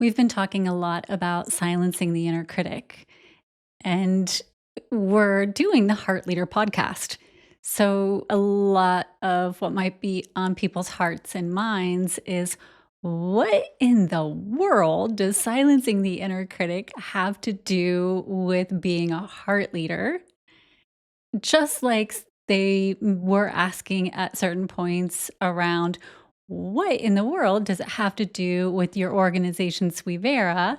We've been talking a lot about silencing the inner critic, and we're doing the Heart Leader podcast. So, a lot of what might be on people's hearts and minds is what in the world does silencing the inner critic have to do with being a heart leader? Just like they were asking at certain points around what in the world does it have to do with your organization, Suivera,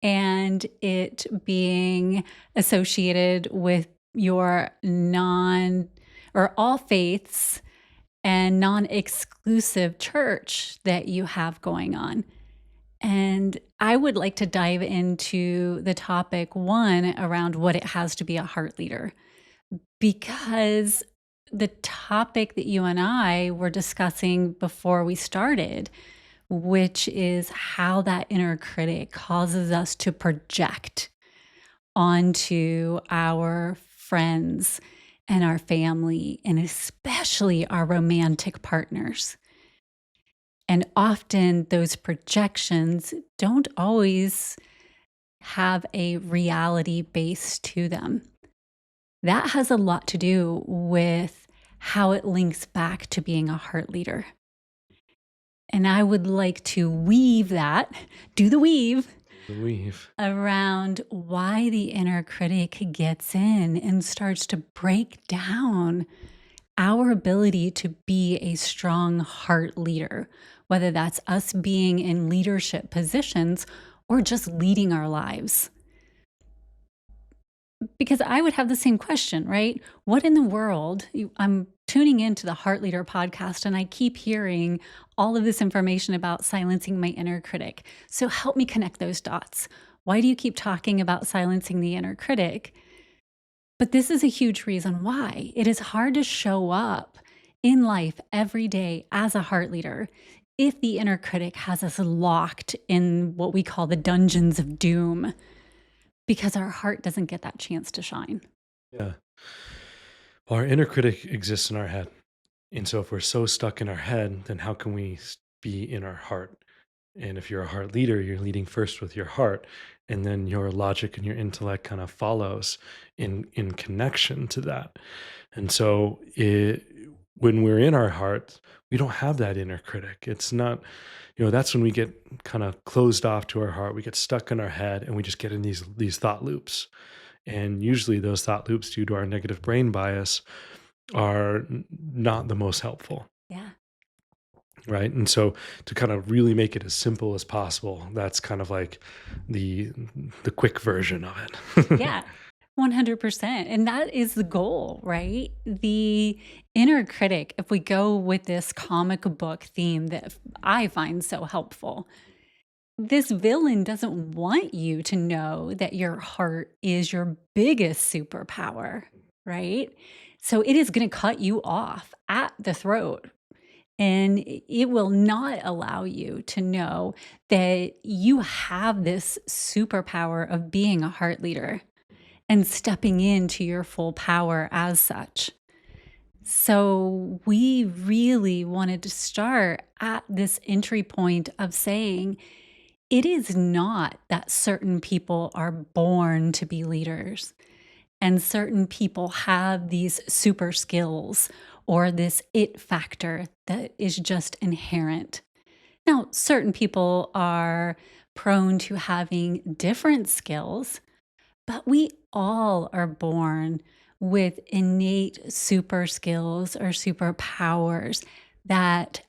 and it being associated with your non or all faiths and non exclusive church that you have going on. And I would like to dive into the topic one around what it has to be a heart leader, because the topic that you and I were discussing before we started, which is how that inner critic causes us to project onto our friends and our family, and especially our romantic partners. And often those projections don't always have a reality base to them. That has a lot to do with how it links back to being a heart leader. And I would like to weave that, do the weave Weave. around why the inner critic gets in and starts to break down our ability to be a strong heart leader, whether that's us being in leadership positions or just leading our lives. Because I would have the same question, right? What in the world? I'm tuning into the Heart Leader podcast and I keep hearing all of this information about silencing my inner critic. So help me connect those dots. Why do you keep talking about silencing the inner critic? But this is a huge reason why. It is hard to show up in life every day as a heart leader if the inner critic has us locked in what we call the dungeons of doom, because our heart doesn't get that chance to shine. Yeah. Our inner critic exists in our head. And so if we're so stuck in our head, then how can we be in our heart? And if you're a heart leader, you're leading first with your heart, and then your logic and your intellect kind of follows in connection to that. And so when we're in our heart, we don't have that inner critic. It's not, that's when we get kind of closed off to our heart. We get stuck in our head, and we just get in these thought loops. And usually, those thought loops, due to our negative brain bias, are not the most helpful, Yeah. right? And so to kind of really make it as simple as possible, that's kind of like the the quick version of it. Yeah. 100%. And that is the goal, right? The inner critic, if we go with this comic book theme that I find so helpful, this villain doesn't want you to know that your heart is your biggest superpower, right? So it is going to cut you off at the throat. And it will not allow you to know that you have this superpower of being a heart leader and stepping into your full power as such. So, we really wanted to start at this entry point of saying it is not that certain people are born to be leaders and certain people have these super skills or this it factor that is just inherent. Now, certain people are prone to having different skills, but we all are born with innate super skills or superpowers that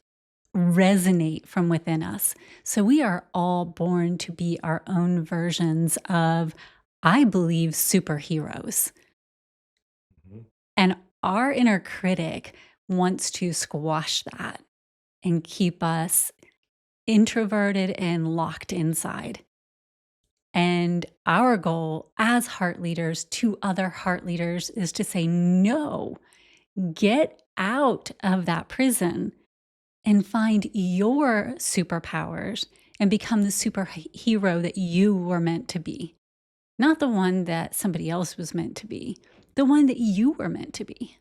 resonate from within us. So we are all born to be our own versions of, I believe, superheroes. Mhm. And our inner critic wants to squash that and keep us introverted and locked inside. And our goal as heart leaders to other heart leaders is to say, no, get out of that prison and find your superpowers and become the superhero that you were meant to be. Not the one that somebody else was meant to be, the one that you were meant to be.